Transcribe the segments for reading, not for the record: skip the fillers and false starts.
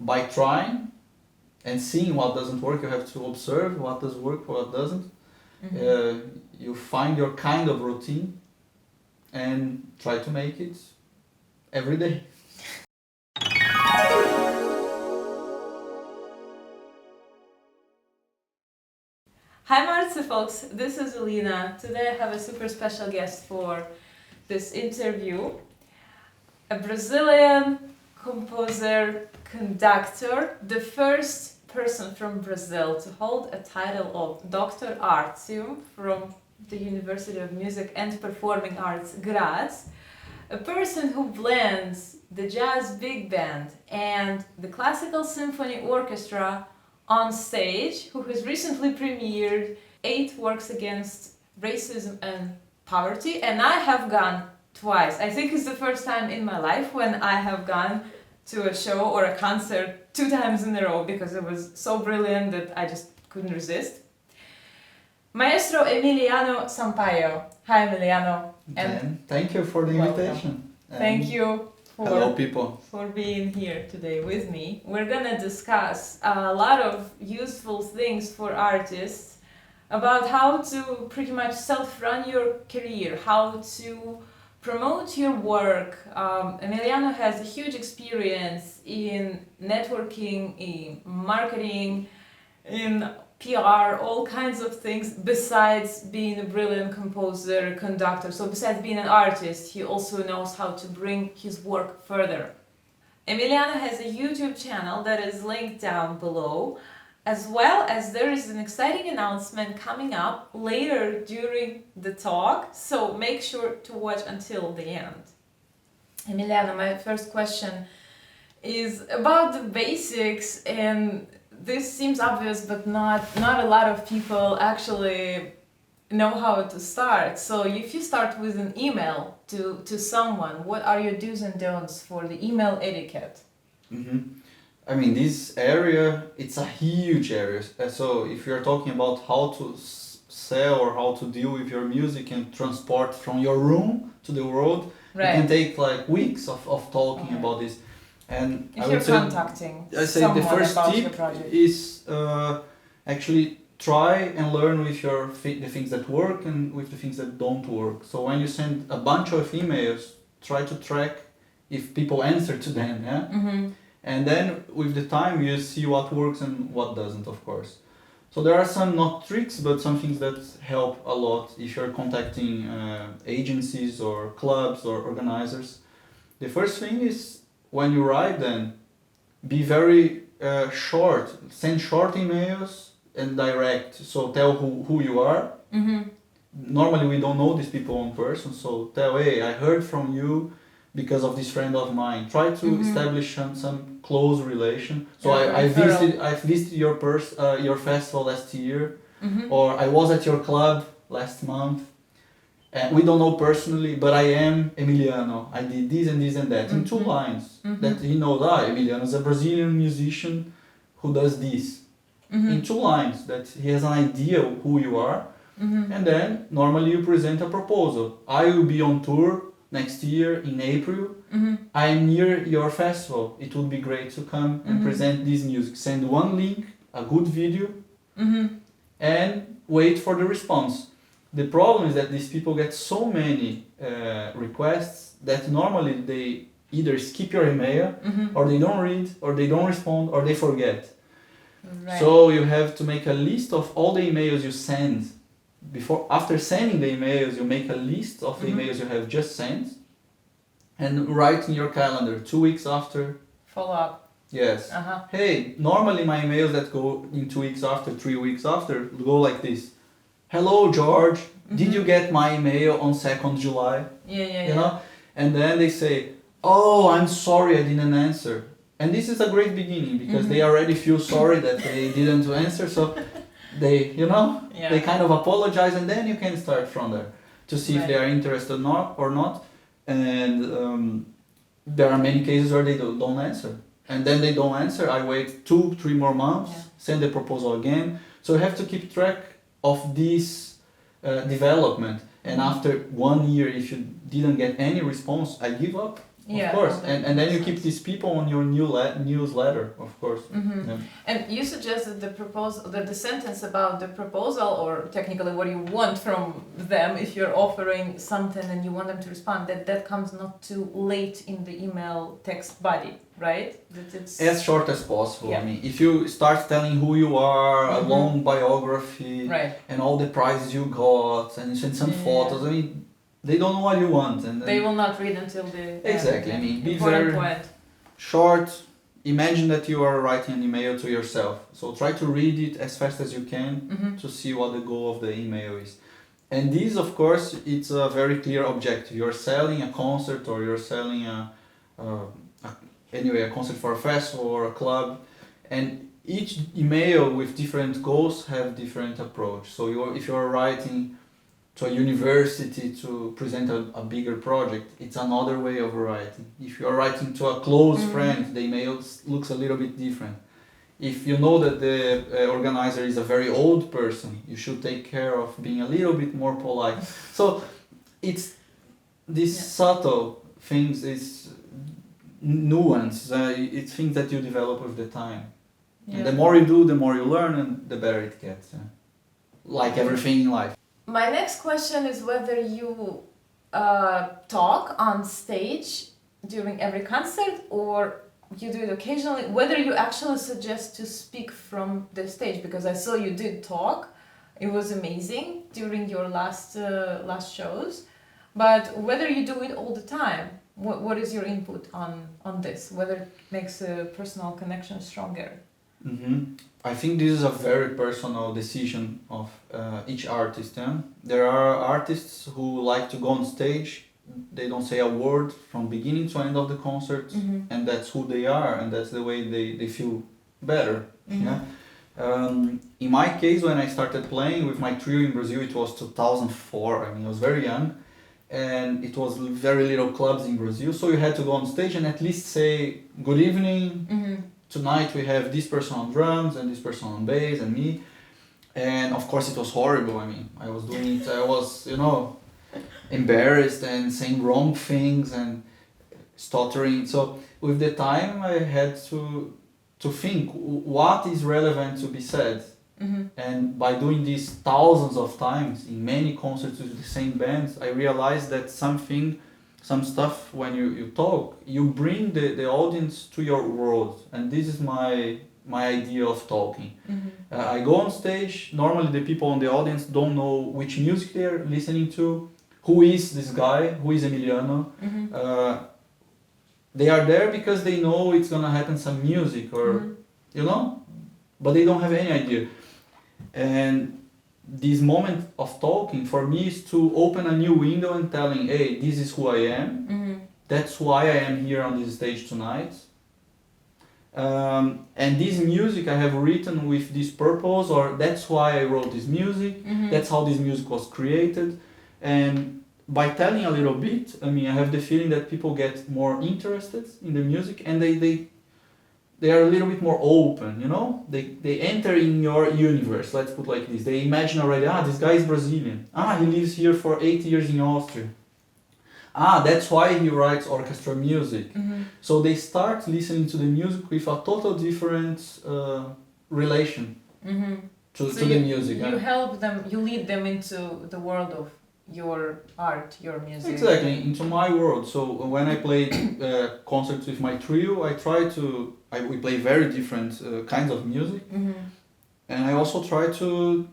by trying and seeing what doesn't work, you have to observe what does work, what doesn't. You find your kind of routine and try to make it every day. Hi Marce folks, this is Elina. Today I have a super special guest for this interview. A Brazilian composer, conductor, the first person from Brazil to hold a title of Dr. Artium from the University of Music and Performing Arts, Graz. A person who blends the jazz big band and the classical symphony orchestra on stage, who has recently premiered 8 works against racism and poverty, and I have gone twice. I think it's the first time in my life when I have gone to a show or a concert 2 times in a row because it was so brilliant that I just couldn't resist. Maestro Emiliano Sampaio. Hi Emiliano. And thank you for the invitation. Thank you hello people. For being here today with me. We're gonna discuss a lot of useful things for artists about how to pretty much self-run your career, how to promote your work. Emiliano has a huge experience in networking, in marketing, in PR, all kinds of things besides being a brilliant composer, conductor. So besides being an artist, he also knows how to bring his work further. Emiliano has a YouTube channel that is linked down below, as well as there is an exciting announcement coming up later during the talk, so make sure to watch until the end. Emiliano, my first question is about the basics, and this seems obvious, but not a lot of people actually know how to start. So if you start with an email to someone, what are your do's and don'ts for the email etiquette? I mean, this area, it's a huge area. So if you're talking about how to sell or how to deal with your music and transport from your room to the world, right, it can take like weeks of talking about this. And if you're contacting someone the first tip is actually try and learn with the things that work and with the things that don't work. So when you send a bunch of emails, try to track if people answer to them, yeah? And then with the time you see what works and what doesn't, of course. So there are some, not tricks, but some things that help a lot if you're contacting agencies or clubs or organizers. The first thing is, when you write them, be very short. Send short emails and direct. So tell who you are. Normally we don't know these people in person, so tell, hey, I heard from you because of this friend of mine. Try to establish some close relation. So I visited your festival last year, or I was at your club last month. And we don't know personally, but I am Emiliano. I did this and this and that in 2 lines. That he knows, Emiliano is a Brazilian musician who does this. In 2 lines, that he has an idea of who you are. And then normally you present a proposal. I will be on tour next year in April. I'm near your festival. It would be great to come and present this music. Send 1 link, a good video, and wait for the response. The problem is that these people get so many requests that normally they either skip your email, or they don't read, or they don't respond, or they forget. Right. So you have to make a list of all the emails you send. After sending the emails, you make a list of the emails you have just sent, and write in your calendar 2 weeks after. Follow up. Yes. Hey, normally my emails that go in 2 weeks after, 3 weeks after, go like this. Hello George, did you get my email on 2nd July? You know? And then they say, oh, I'm sorry I didn't answer. And this is a great beginning because they already feel sorry that they didn't answer. So they, they kind of apologize, and then you can start from there to see if they are interested or not. And there are many cases where they don't answer. And then they don't answer. I wait 2-3 more months, send the proposal again. So you have to keep track of this development. And after 1 year, if you didn't get any response, I give up. Of course, and then you keep these people on your newsletter, of course. Yeah. And you suggested the sentence about the proposal, or technically what you want from them if you're offering something and you want them to respond, that comes not too late in the email text body, right? That it's as short as possible. I mean, if you start telling who you are, a long biography, and all the prizes you got, and you send some photos, I mean, they don't know what you want, and they will not read until the exactly. I mean, be very short. Imagine that you are writing an email to yourself, so try to read it as fast as you can to see what the goal of the email is. And this, of course, it's a very clear objective. You're selling a concert, or you're selling a concert for a festival or a club, and each email with different goals have different approach. So if you're writing to a university to present a bigger project, it's another way of writing. If you're writing to a close friend, the email looks a little bit different. If you know that the organizer is a very old person, you should take care of being a little bit more polite. So it's these subtle things, it's nuance, it's things that you develop with the time. And the more you do, the more you learn, and the better it gets. Like everything in life. My next question is whether you talk on stage during every concert, or you do it occasionally, whether you actually suggest to speak from the stage, because I saw you did talk. It was amazing during your last shows, but whether you do it all the time, what is your input on this, whether it makes a personal connection stronger? I think this is a very personal decision of each artist. There are artists who like to go on stage, they don't say a word from beginning to end of the concert, and that's who they are, and that's the way they feel better. In my case, when I started playing with my trio in Brazil, it was 2004. I mean, I was very young, and it was very little clubs in Brazil, so you had to go on stage and at least say, good evening, tonight we have this person on drums and this person on bass and me. And of course it was horrible. I mean, I was doing it, I was, embarrassed and saying wrong things and stuttering. So with the time I had to think what is relevant to be said. And by doing this thousands of times in many concerts with the same bands, I realized that some stuff, when you talk, you bring the audience to your world, and this is my idea of talking. I go on stage, normally the people in the audience don't know which music they're listening to, who is this guy, who is Emiliano. They are there because they know it's gonna happen some music, or but they don't have any idea. And this moment of talking for me is to open a new window and telling, hey, this is who I am. That's why I am here on this stage tonight. And this music I have written with this purpose, or that's why I wrote this music. That's how this music was created. And by telling a little bit, I mean, I have the feeling that people get more interested in the music, and they are a little bit more open, They enter in your universe, let's put like this. They imagine already, this guy is Brazilian. He lives here for 8 years in Austria. That's why he writes orchestra music. So they start listening to the music with a total different relation to the music. You help them, you lead them into the world of your art, your music. Exactly, into my world. So when I play concerts with my trio, we play very different kinds of music, and I also try to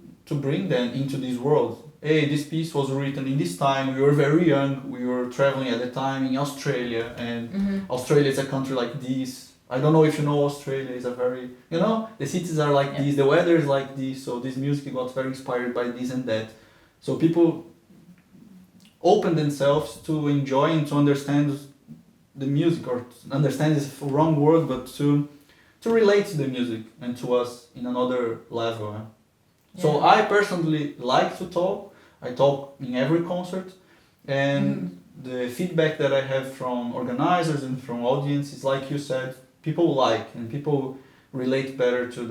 bring them into this world. Hey, this piece was written in this time, we were very young, we were traveling at the time in Australia, and Australia is a country like this. I don't know if you know, Australia is a very, the cities are like this, the weather is like this, so this music got very inspired by this and that. So people open themselves to enjoy and to understand the music, or understand is a wrong word, but to relate to the music and to us in another level. So I personally like to talk. I talk in every concert, and the feedback that I have from organizers and from audience is, like you said, people like, and people relate better to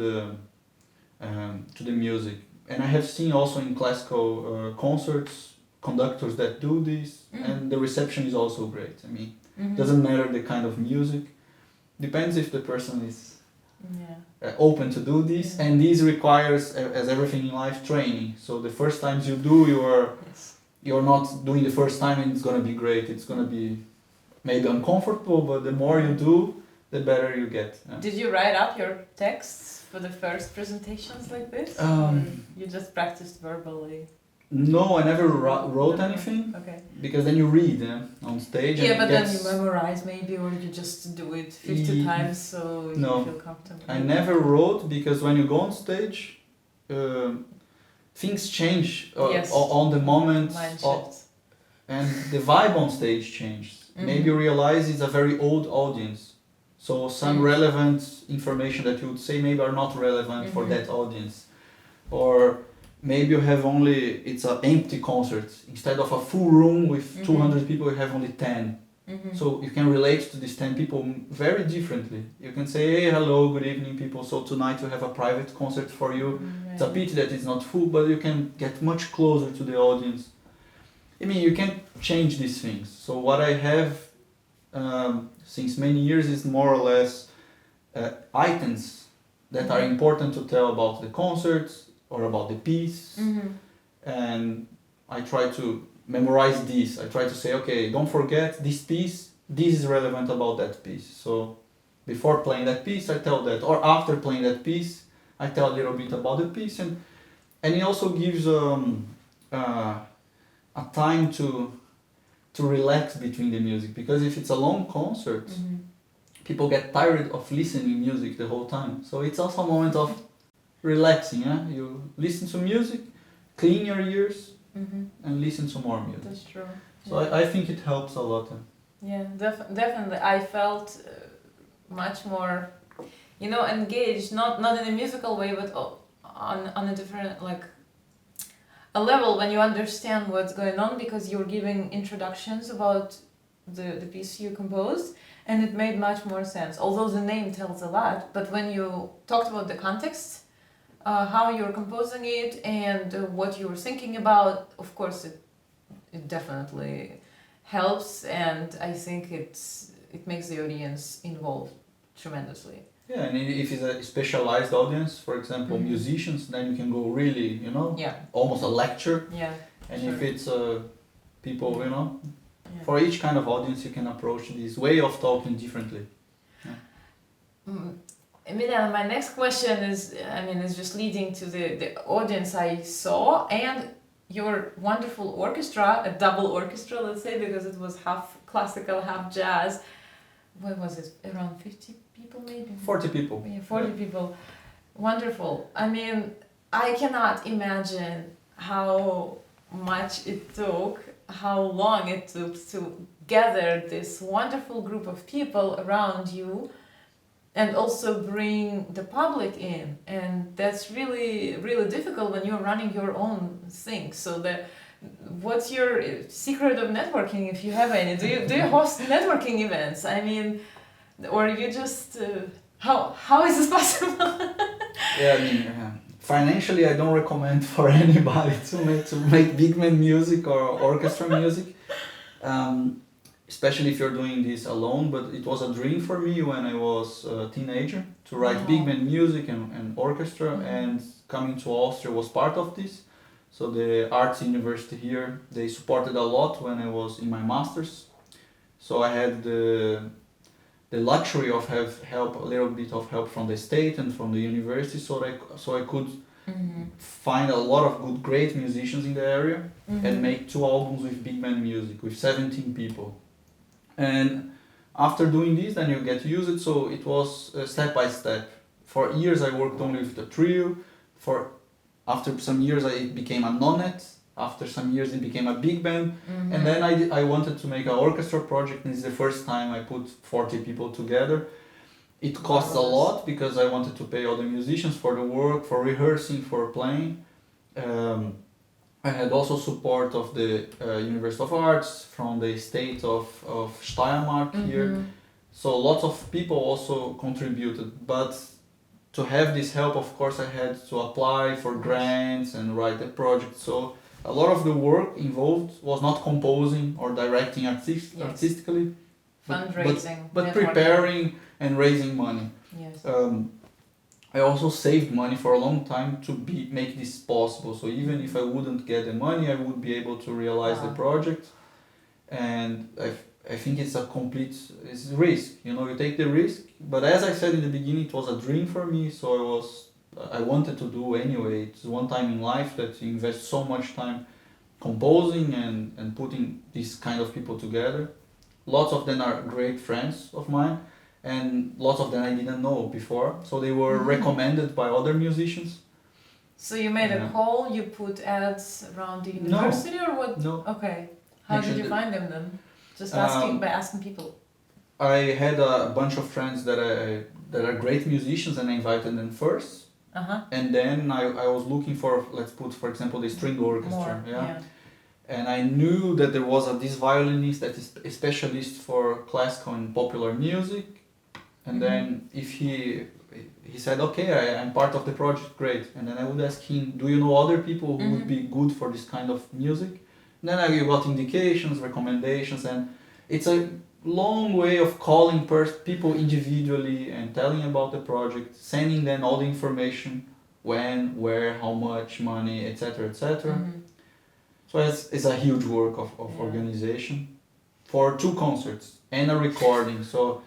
the music. And I have seen also in classical concerts conductors that do this, and the reception is also great. I mean, Doesn't matter the kind of music. Depends if the person is Yeah. open to do this, and this requires, as everything in life, training. So the first times you do, you're not doing the first time and it's gonna be great. It's gonna be maybe uncomfortable, but the more you do, the better you get. Did you write up your texts for the first presentations like this? Or you just practiced verbally? No, I never wrote anything. Okay. Because then you read on stage. Yeah, but then you memorize maybe, or you just do it 50 times so you feel comfortable. I never wrote, because when you go on stage, things change on the moment. And the vibe on stage changes. Maybe you realize it's a very old audience. So some relevant information that you would say maybe are not relevant for that audience. Or maybe you have it's an empty concert. Instead of a full room with 200 people, you have only 10. So you can relate to these 10 people very differently. You can say, hey, hello, good evening, people. So tonight we have a private concert for you. It's a pity that it's not full, but you can get much closer to the audience. I mean, you can change these things. So what I have since many years is more or less items that are important to tell about the concerts or about the piece. And I try to memorize this. I try to say, okay, don't forget this piece, this is relevant about that piece. So before playing that piece, I tell that. Or after playing that piece, I tell a little bit about the piece. And it also gives a time to relax between the music, because if it's a long concert, people get tired of listening music the whole time. So it's also a moment of relaxing. You listen to music, clean your ears, and listen to more music. That's true. So I think it helps a lot. Yeah, definitely. I felt much more, engaged, not in a musical way, but on a different, a level when you understand what's going on, because you're giving introductions about the piece you composed, and it made much more sense. Although the name tells a lot, but when you talked about the context, how you're composing it and what you were thinking about, of course it definitely helps, and I think it makes the audience involved tremendously. Yeah, and if it's a specialized audience, for example, musicians, then you can go really, almost a lecture. Yeah. And if it's people, for each kind of audience, you can approach this way of talking differently. Emiliano, my next question is just leading to the audience I saw and your wonderful orchestra, a double orchestra, let's say, because it was half classical, half jazz. What was it? Around 50 people maybe? 40 people. Yeah, 40 people. Wonderful. I cannot imagine how much it took, how long it took to gather this wonderful group of people around you and also bring the public in. And that's really, really difficult when you're running your own thing. So what's your secret of networking, if you have any? Do you host networking events? Or you just how is this possible? Financially, I don't recommend for anybody to make big band music or orchestra music, especially if you're doing this alone. But it was a dream for me when I was a teenager to write big band music and orchestra, and coming to Austria was part of this. So the arts university here, they supported a lot when I was in my master's. So I had the luxury of a little bit of help from the state and from the university, so I could find a lot of great musicians in the area and make 2 albums with big band music with 17 people. And after doing this, then you get to use it. So it was step by step. For years I worked only with the trio. After some years it became a nonet. After some years it became a big band. And then I wanted to make an orchestra project, and it's the first time I put 40 people together. It costs a lot because I wanted to pay all the musicians for the work, for rehearsing, for playing. I had also support of the University of Arts, from the state of Steiermark here. So lots of people also contributed, but to have this help, of course, I had to apply for grants and write the project. So a lot of the work involved was not composing or directing artistically. Fundraising. But preparing and raising money. Yes. I also saved money for a long time to make this possible. So even if I wouldn't get the money, I would be able to realize the project. And I think it's it's risk. You take the risk. But as I said in the beginning, it was a dream for me. So I wanted to do anyway. It's one time in life that you invest so much time composing and putting these kind of people together. Lots of them are great friends of mine, and lots of them I didn't know before. So they were recommended by other musicians. So you made a call, you put ads around the university or what? No. Okay. How did you find them then? Just by asking people? I had a bunch of friends that are great musicians, and I invited them first. And then I was looking for, let's put for example the string orchestra. And I knew that there was this violinist that is a specialist for classical and popular music. And then if he said, okay, I'm part of the project, great. And then I would ask him, do you know other people who would be good for this kind of music? And then I got indications, recommendations, and it's a long way of calling people individually and telling about the project, sending them all the information, when, where, how much money, etc., etc. So it's a huge work of organization for 2 concerts and a recording. So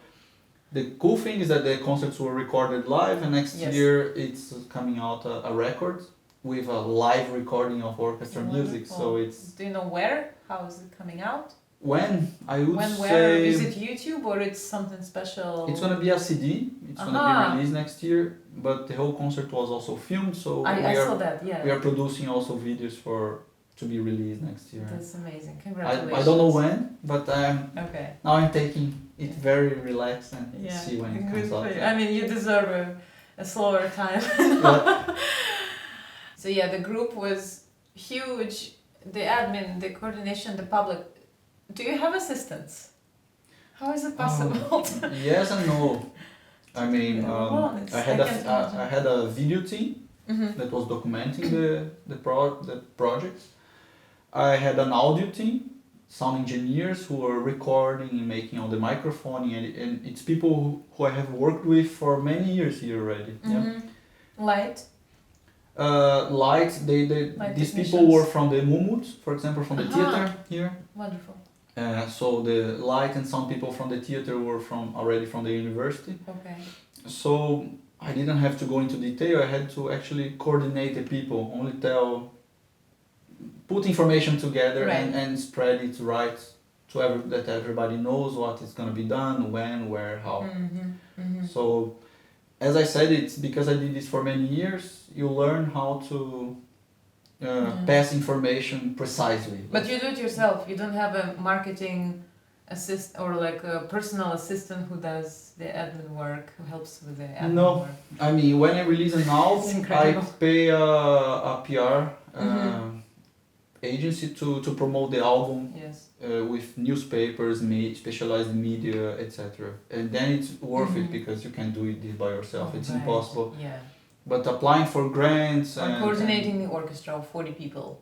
the cool thing is that the concerts were recorded live, and next year it's coming out a record with a live recording of orchestra music. So it's... Do you know where? How is it coming out? When? I would say... Where? Is it YouTube or it's something special? It's going to be a CD. It's going to be released next year. But the whole concert was also filmed, so I saw that, yeah. We are producing also videos to be released next year. That's amazing. Congratulations. I don't know when, but now I'm taking it very relaxed and see when it comes out. I mean, you deserve a slower time. So the group was huge. The admin, the coordination, the public. Do you have assistants? How is it possible? Yes and no. I mean, I had a video team that was documenting the project. I had an audio team, sound engineers who were recording and making all the microphoning, and it's people who I have worked with for many years here already. Light? These people were from the Mumut, for example, from the theater here. Wonderful. So the light and sound people from the theater were already from the university. Okay. So I didn't have to go into detail. I had to actually coordinate the people, only put information together and spread it right that everybody knows what is going to be done, when, where, how. So as I said, it's because I did this for many years, you learn how to pass information precisely. But you do it yourself. You don't have a marketing assist or like a personal assistant who does the admin work, who helps with the admin work. I mean, when I release an album, I pay a PR agency to promote the album with newspapers, specialized media, etc. And then it's worth it because you can do it by yourself. It's impossible. But applying for grants or coordinating the orchestra of 40 people.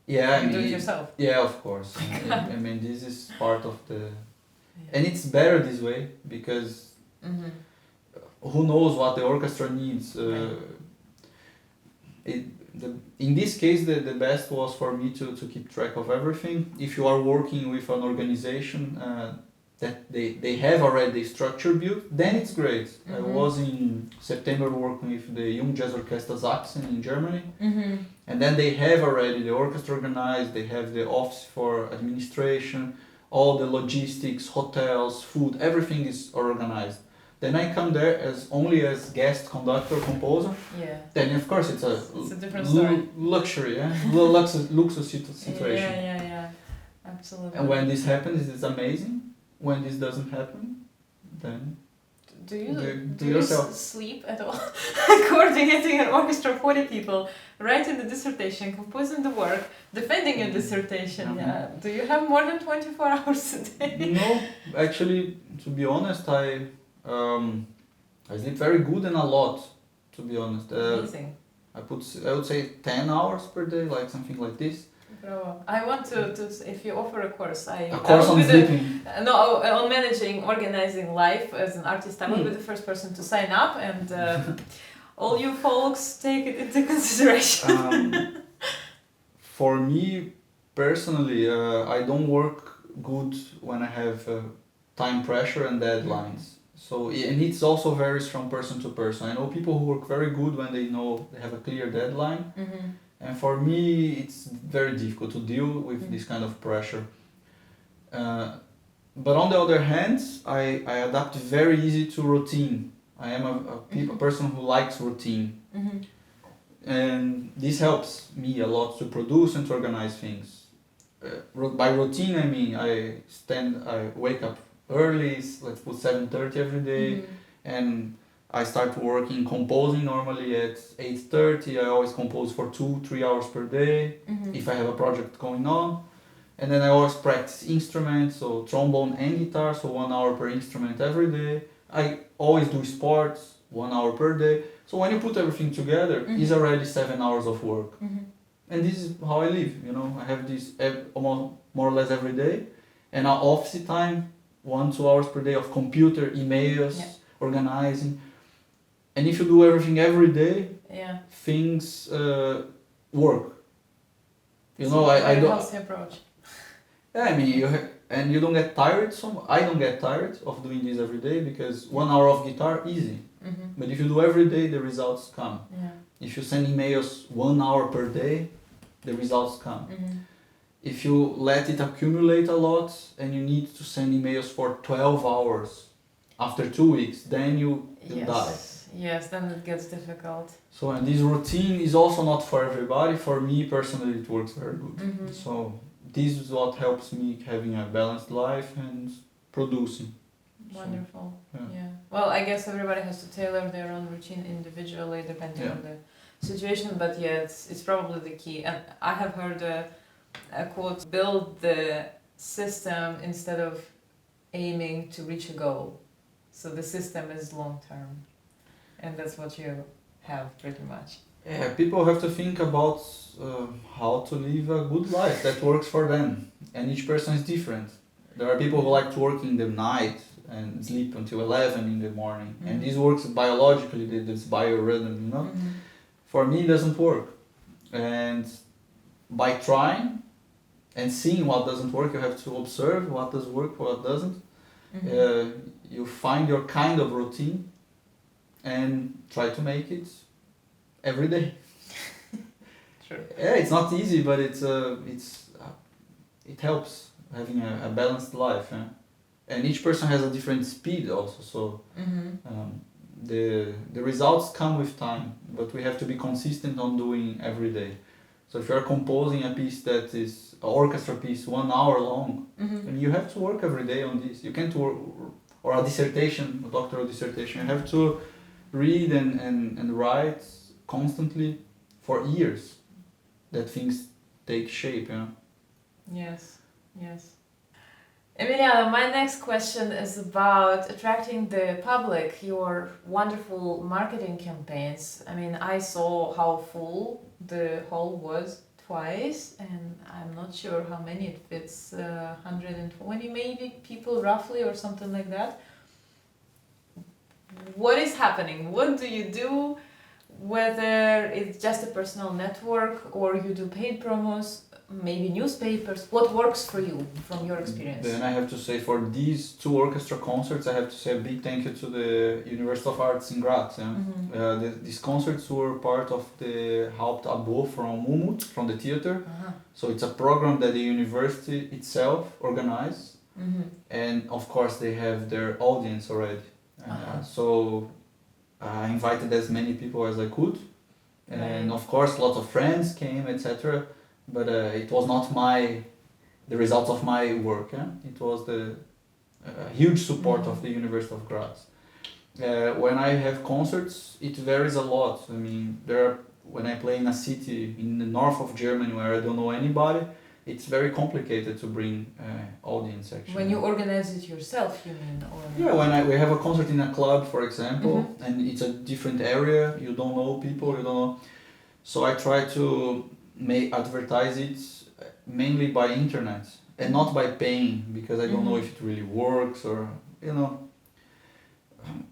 Yeah, you do it yourself. Yeah, of course. I mean, this is part of the, and it's better this way because who knows what the orchestra needs. In this case, the best was for me to keep track of everything. If you are working with an organization that they have already the structure built, then it's great. I was in September working with the Young Jazz Orchestra Sachsen in Germany, and then they have already the orchestra organized, they have the office for administration, all the logistics, hotels, food, everything is organized. Then I come there only as guest conductor, composer. Yeah. Then of course it's a different story. Luxury, luxury situation. Yeah, absolutely. And when this happens, it's amazing. When this doesn't happen, then do you sleep at all? Coordinating an orchestra of 40 people, writing the dissertation, composing the work, defending your dissertation. Do you have more than 24 hours a day? No, actually, to be honest, I sleep very good and a lot. To be honest, amazing. I would say 10 hours per day, like something like this. Bravo. I want to if you offer a course, A course on sleeping. On managing, organizing life as an artist, I will be the first person to sign up, and all you folks take it into consideration. For me personally, I don't work good when I have time pressure and deadlines. So, and it's also varies from person to person. I know people who work very good when they know they have a clear deadline. And for me, it's very difficult to deal with this kind of pressure. But on the other hand, I adapt very easy to routine. I am a person who likes routine. And this helps me a lot to produce and to organize things. By routine, I mean I wake up early, let's put 7:30 every day, and I start working, composing normally at 8:30. I always compose for 2-3 hours per day if I have a project going on. And then I always practice instruments, so trombone and guitar, so 1 hour per instrument every day. I always do sports, 1 hour per day. So when you put everything together, it's already 7 hours of work. And this is how I live, you know. I have this almost more or less every day. And our office time, 1-2 hours per day of computer, emails, organizing. And if you do everything every day, things work. You know, I don't. Healthy approach. Yeah, I mean, you don't get tired. I don't get tired of doing this every day because 1 hour of guitar, easy. But if you do every day, the results come. If you send emails 1 hour per day, the results come. If you let it accumulate a lot and you need to send emails for 12 hours after 2 weeks, then you die. Yes, then it gets difficult. So, and this routine is also not for everybody. For me personally, it works very good. So this is what helps me having a balanced life and producing. Wonderful. Yeah. Well, I guess everybody has to tailor their own routine individually depending on the situation, but it's probably the key. And I have heard a quote, build the system instead of aiming to reach a goal. So the system is long term. And that's what you have pretty much. Yeah, people have to think about how to live a good life that works for them. And each person is different. There are people who like to work in the night and sleep until 11 in the morning. And this works biologically, this biorhythm, you know. For me, it doesn't work. And by trying and seeing what doesn't work, you have to observe what does work, what doesn't. You find your kind of routine and try to make it every day. Sure. Yeah, it's not easy, but it helps having a balanced life. And each person has a different speed also, so the results come with time, but we have to be consistent on doing every day. So if you are composing a piece that is an orchestra piece 1 hour long, and you have to work every day on this. You can't work, or a dissertation, a doctoral dissertation, you have to read and write constantly for years that things take shape, you know. Yes. Emiliano, my next question is about attracting the public, your wonderful marketing campaigns. I mean, I saw how full the hall was twice, and I'm not sure how many it fits, 120 maybe people roughly or something like that. What is happening? What do you do? Whether it's just a personal network or you do paid promos, maybe newspapers, what works for you from your experience? Then I have to say for these 2 orchestra concerts, I have to say a big thank you to the University of Arts in Graz. These concerts were part of the Hauptabo from Umut, from the theater. So it's a program that the university itself organized. And of course they have their audience already. So I invited as many people as I could. And of course lots of friends came, etc. But it was not the result of my work. It was the huge support of the University of Graz. When I have concerts, it varies a lot. I mean, when I play in a city in the north of Germany where I don't know anybody, it's very complicated to bring audience actually. When you organize it yourself, you mean? Or... Yeah, when we have a concert in a club, for example, and it's a different area, you don't know people, you don't know. So I try to advertise it mainly by internet and not by paying, because I don't know if it really works or, you know.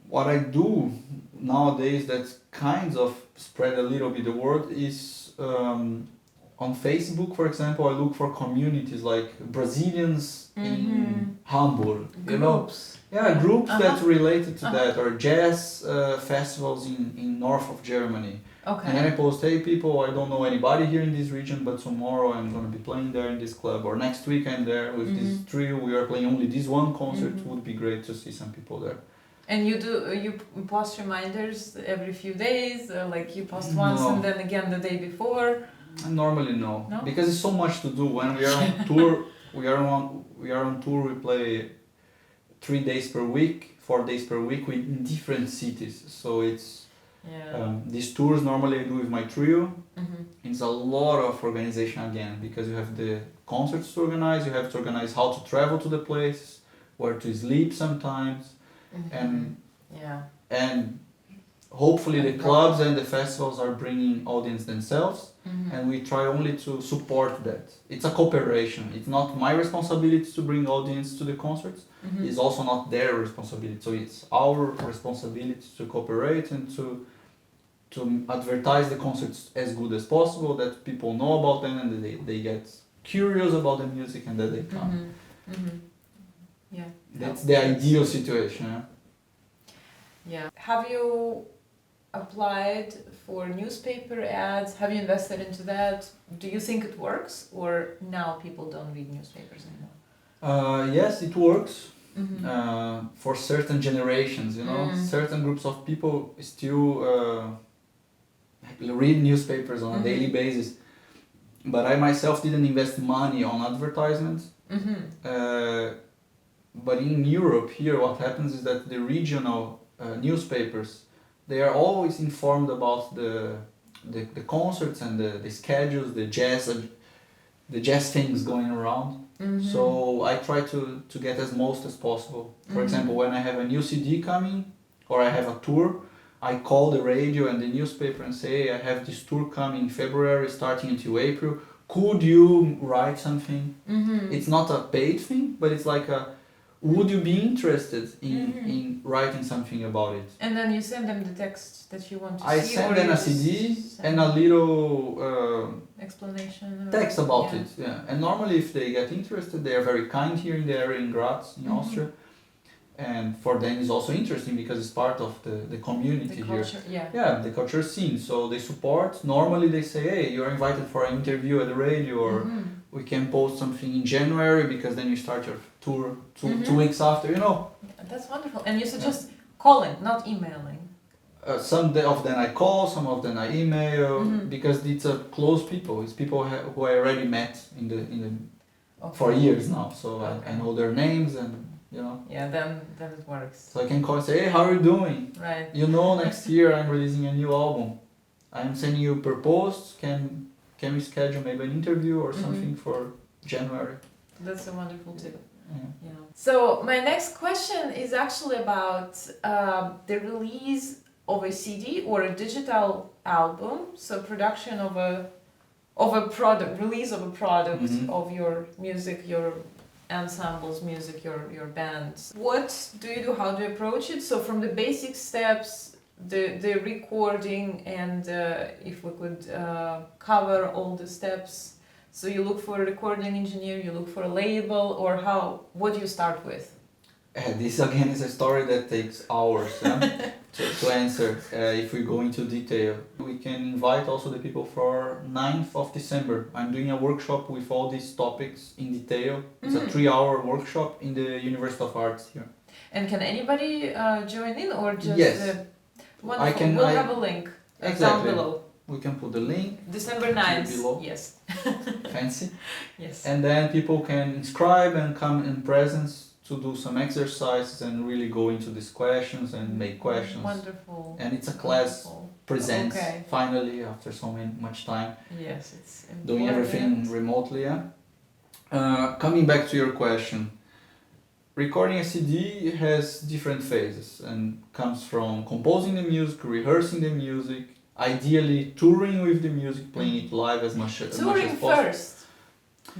What I do nowadays that kind of spread a little bit the word is on Facebook, for example, I look for communities like Brazilians in Hamburg, you know. Groups. Yeah, groups that related to that, or jazz festivals in north of Germany. Okay. And then I post, hey people, I don't know anybody here in this region, but tomorrow I'm going to be playing there in this club, or next week I'm there with this trio, we are playing only this one concert, would be great to see some people there. And you post reminders every few days, like you post once and then again the day before? Normally no, because it's so much to do. When we are on tour, we are on tour, we play 3 days per week, 4 days per week in different cities. So it's these tours normally I do with my trio. It's a lot of organization again, because you have the concerts to organize, you have to organize how to travel to the place, where to sleep sometimes, and hopefully the clubs and the festivals are bringing audience themselves, and we try only to support that. It's a cooperation. It's not my responsibility to bring audience to the concerts. It's also not their responsibility. So it's our responsibility to cooperate and to advertise the concerts as good as possible, that people know about them and they get curious about the music and that they come. Yeah. That's the ideal situation. Yeah. Have you applied for newspaper ads? Have you invested into that? Do you think it works, or now people don't read newspapers anymore? Yes, it works. For certain generations, you know, certain groups of people still read newspapers on a daily basis. But I myself didn't invest money on advertisements. But in Europe here, what happens is that the regional newspapers, they are always informed about the concerts and the schedules, the jazz things going around. So I try to get as most as possible. For example, when I have a new CD coming or I have a tour, I call the radio and the newspaper and say, hey, I have this tour coming in February starting until April. Could you write something? It's not a paid thing, but it's like would you be interested in writing something about it? And then you send them the text that you want to see? I send them a CD and a little explanation? Text about it, yeah. And normally if they get interested, they are very kind here in the area in Graz, in Austria. And for them it's also interesting because it's part of the community the culture, here. Yeah, the culture scene. So they support. Normally they say, hey, you're invited for an interview at the radio, or we can post something in January because then you start your tour 2 weeks after, you know. Yeah, that's wonderful. And you suggest calling, not emailing. Some of them I call, some of them I email, because it's close people. It's people who I already met in the for years now. So I know their names and, you know. Yeah, then it works. So I can call and say, hey, how are you doing? Right. You know, next year I'm releasing a new album. I'm sending you per post. Can we schedule maybe an interview or something for January? That's a wonderful tip. Yeah. So my next question is actually about the release of a CD or a digital album. So production of a product, release of a product of your music, your ensembles, music, your bands. What do you do? How do you approach it? So from the basic steps, the recording, and if we could cover all the steps. So you look for a recording engineer, you look for a label, or what do you start with? This again is a story that takes hours to answer if we go into detail. We can invite also the people for 9th of December. I'm doing a workshop with all these topics in detail. It's a 3-hour workshop in the University of Arts here. And can anybody join in, or just... Yes. Wonderful. We'll have a link down below. We can put the link. December 9th. Below. Yes. Fancy. Yes. And then people can inscribe and come in presence to do some exercises and really go into these questions and make questions. Wonderful. And it's a class presents finally after so much time. Yes, it's important. Doing everything remotely, yeah. Coming back to your question, recording a CD has different phases and comes from composing the music, rehearsing the music, ideally touring with the music, playing it live as much as possible. Touring first.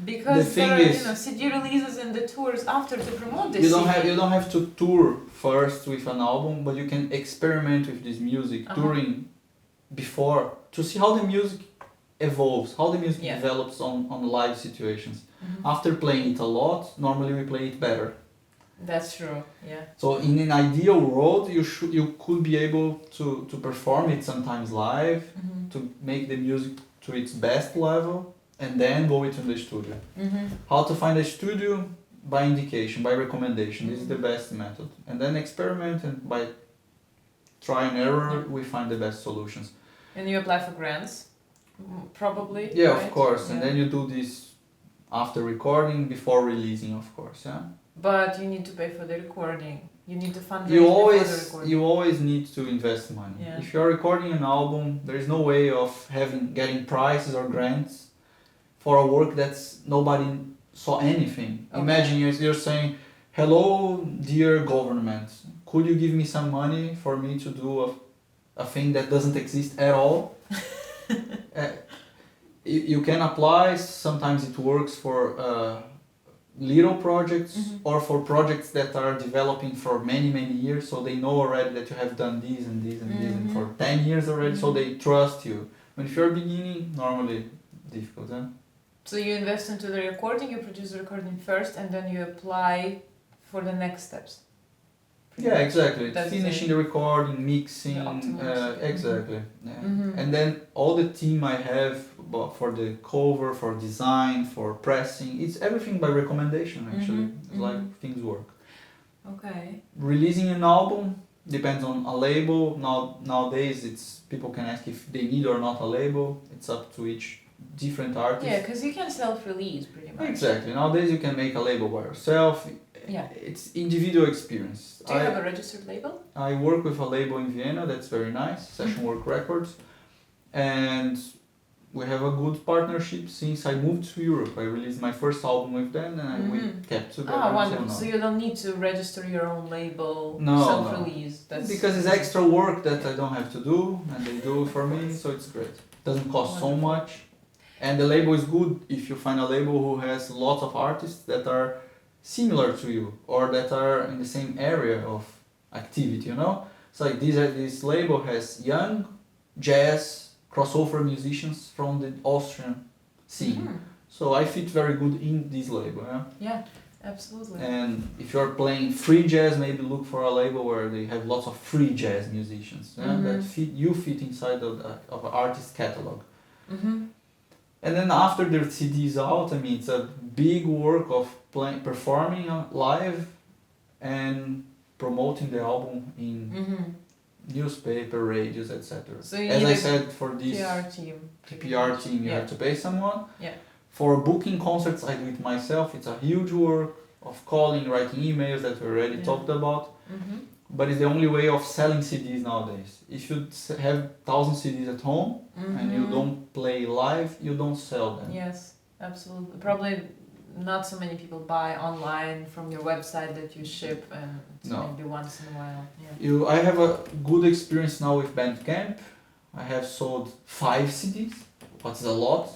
Because there are, CD releases and the tours after to promote the CD. You don't have to tour first with an album, but you can experiment with this music touring before to see how the music evolves, how the music develops on live situations. After playing it a lot, normally we play it better. That's true, yeah. So in an ideal world, you could be able to perform it sometimes live, to make the music to its best level, and then go into the studio. How to find a studio? By indication, by recommendation. This is the best method. And then experiment, and by try and error, we find the best solutions. And you apply for grants, probably? Yeah, right? of course. Yeah. And then you do this after recording, before releasing, of course. Yeah. But you need to pay for the recording. You need to fundraise before the recording. You always need to invest money. Yeah. If you're recording an album, there is no way of getting prizes or grants for a work that's nobody saw anything. Okay. Imagine you're saying, "Hello, dear government, could you give me some money for me to do a thing that doesn't exist at all?" You can apply. Sometimes it works for little projects or for projects that are developing for many years, so they know already that you have done this and this and this and for 10 years already, so they trust you. But if you're beginning, normally difficult. So you invest into the recording, you produce the recording first, and then you apply for the next steps. Yeah, exactly. Finishing the recording, mixing, exactly. Yeah. And then all the team I have for the cover, for design, for pressing, it's everything by recommendation actually. It's like things work. Okay. Releasing an album depends on a label. Nowadays it's people can ask if they need or not a label. It's up to each different artist. Yeah, because you can self-release pretty much. Exactly. Nowadays you can make a label by yourself. Yeah. It's individual experience. Do you have a registered label? I work with a label in Vienna that's very nice, Session Work Records. And we have a good partnership since I moved to Europe. I released my first album with them and we kept together. Ah, wonderful. So you don't need to register your own label, self-release. No. Because it's extra work that I don't have to do and they do for me, so it's great. Doesn't cost so much. And the label is good if you find a label who has lots of artists that are similar to you or that are in the same area of activity, So like this label has young jazz crossover musicians from the Austrian scene. So I fit very good in this label. Yeah, absolutely. And if you're playing free jazz, maybe look for a label where they have lots of free jazz musicians that fit inside of an artist catalog. And then after the CD is out, it's a big work of performing live and promoting the album in newspaper, radios, etc. So you as I said, for this PR team, you have to pay someone. Yeah. For booking concerts, I do it myself. It's a huge work of calling, writing emails that we already talked about. But it's the only way of selling CDs nowadays. If you have 1,000 CDs at home and you don't play live, you don't sell them. Yes, absolutely. Probably not so many people buy online from your website that you ship and maybe once in a while. Yeah. I have a good experience now with Bandcamp. I have sold 5 CDs, what's a lot.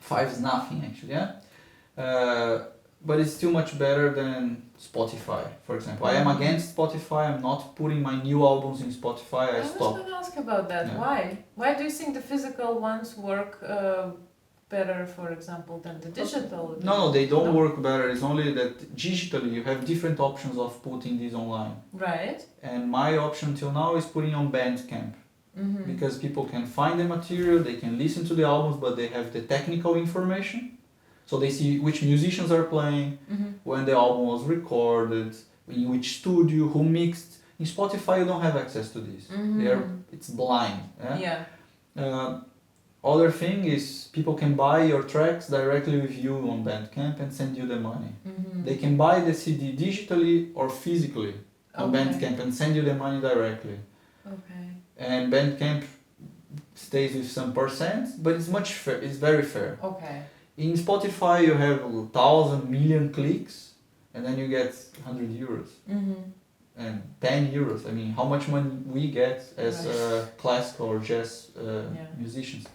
5 is nothing actually, but it's still much better than Spotify, for example. I am against Spotify. I'm not putting my new albums in Spotify. I stopped. I was going to ask about that. Yeah. Why? Why do you think the physical ones work better, for example, than the digital? No, they don't work better. It's only that digitally you have different options of putting these online. Right. And my option till now is putting on Bandcamp. Because people can find the material, they can listen to the albums, but they have the technical information. So they see which musicians are playing, when the album was recorded, in which studio, who mixed. In Spotify you don't have access to this. It's blind. Other thing is people can buy your tracks directly with you on Bandcamp and send you the money. They can buy the CD digitally or physically on Bandcamp and send you the money directly. Okay. And Bandcamp stays with some percent, but it's it's very fair. Okay. In Spotify you have 1,000 million clicks and then you get 100 euros and 10 euros. How much money we get as classical or jazz musicians?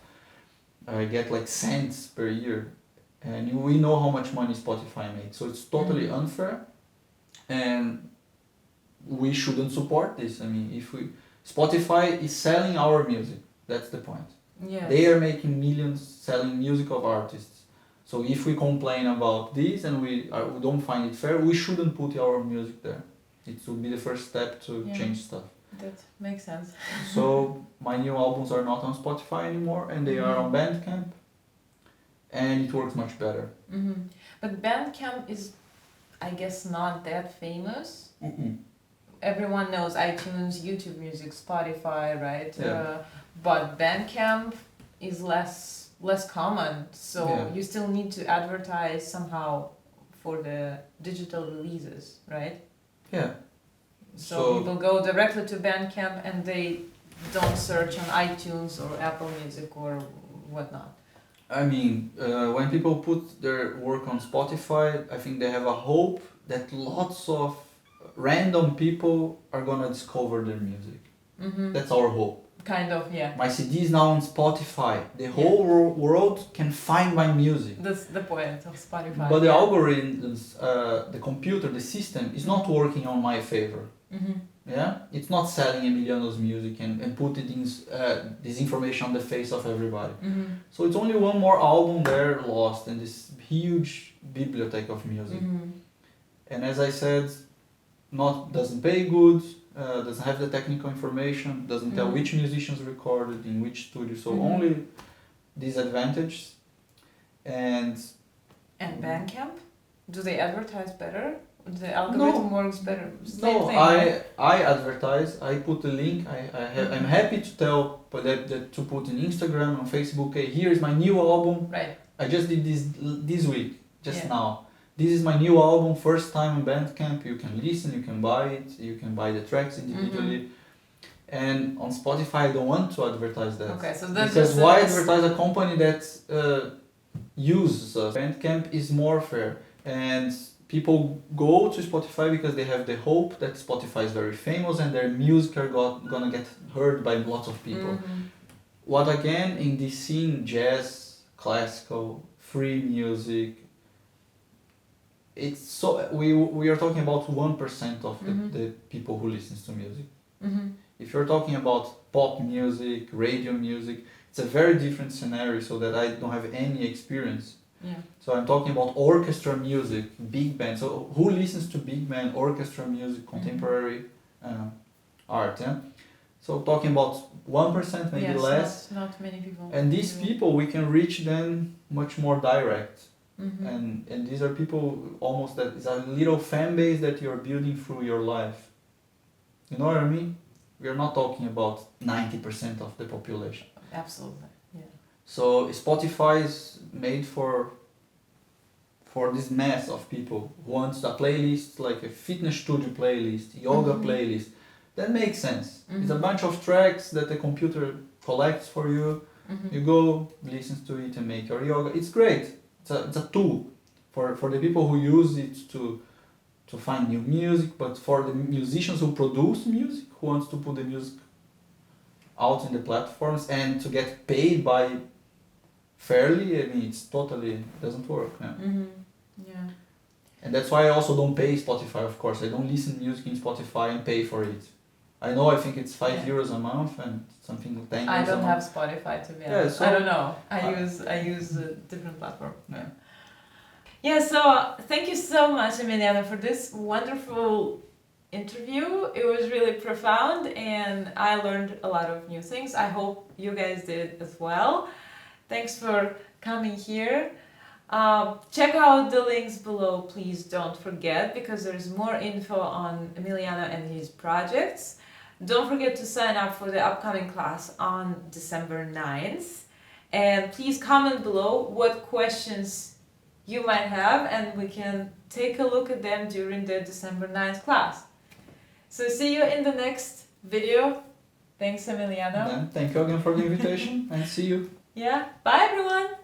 I get like cents per year. And we know how much money Spotify makes, so it's totally unfair, and we shouldn't support this. I mean, Spotify is selling our music. That's the point. Yes. They are making millions selling music of artists. So if we complain about this and we don't find it fair, we shouldn't put our music there. It would be the first step to change stuff. That makes sense. So my new albums are not on Spotify anymore, and they are on Bandcamp, and it works much better. But Bandcamp is, I guess, not that famous. Everyone knows iTunes, YouTube Music, Spotify, right? Yeah. But Bandcamp is less common, so you still need to advertise somehow for the digital releases, right? Yeah. So people go directly to Bandcamp and they don't search on iTunes or Apple Music or whatnot. I mean, when people put their work on Spotify, I think they have a hope that lots of random people are gonna discover their music. That's our hope. Kind of, yeah. My CD is now on Spotify. The whole world can find my music. That's the point of Spotify. But the algorithms, the computer, the system is not working on my favor. Yeah, it's not selling Emiliano's music and putting this information on the face of everybody. So it's only one more album there lost in this huge bibliothèque of music. And as I said, doesn't pay good, doesn't have the technical information, doesn't tell which musicians recorded in which studio. So only disadvantages. And Bandcamp? Do they advertise better? The algorithm works better. Same thing, I advertise. I put a link. I'm happy to tell that to put in Instagram and Facebook. Hey, here is my new album. Right. I just did this week, now. This is my new album, first time on Bandcamp. You can listen, you can buy it, you can buy the tracks individually. And on Spotify, I don't want to advertise that. Okay, so that's because why advertise a company that uses us? Bandcamp is more fair, and people go to Spotify because they have the hope that Spotify is very famous and their music are gonna get heard by lots of people. What again, in this scene, jazz, classical, free music, it's so we are talking about 1% of the people who listens to music. If you're talking about pop music, radio music, it's a very different scenario, so that I don't have any experience. So I'm talking about orchestra music, big band. So who listens to big band, orchestra music, contemporary art? Yeah? So talking about 1%, maybe less. Not many people. And these people, we can reach them much more direct. And these are people almost that is a little fan base that you're building through your life. You know what I mean? We are not talking about 90% of the population. Absolutely, yeah. So Spotify is made for this mass of people who wants a playlist, like a fitness studio playlist, yoga playlist. That makes sense. It's a bunch of tracks that the computer collects for you. You go, listen to it and make your yoga. It's great. It's a tool for the people who use it to find new music, but for the musicians who produce music, who wants to put the music out in the platforms and to get paid by fairly, I mean, it's totally doesn't work. Yeah. And that's why I also don't pay Spotify, of course. I don't listen to music in Spotify and pay for it. I think it's €5 a month and something like 10 euros I don't a month. have Spotify, to be honest. So I don't know. I use a different platform. Yeah, so thank you so much, Emiliano, for this wonderful interview. It was really profound and I learned a lot of new things. I hope you guys did as well. Thanks for coming here. Check out the links below, please don't forget, because there's more info on Emiliano and his projects. Don't forget to sign up for the upcoming class on December 9th. And please comment below what questions you might have and we can take a look at them during the December 9th class. So see you in the next video. Thanks, Emiliano. Then thank you again for the invitation and see you. Yeah, bye everyone!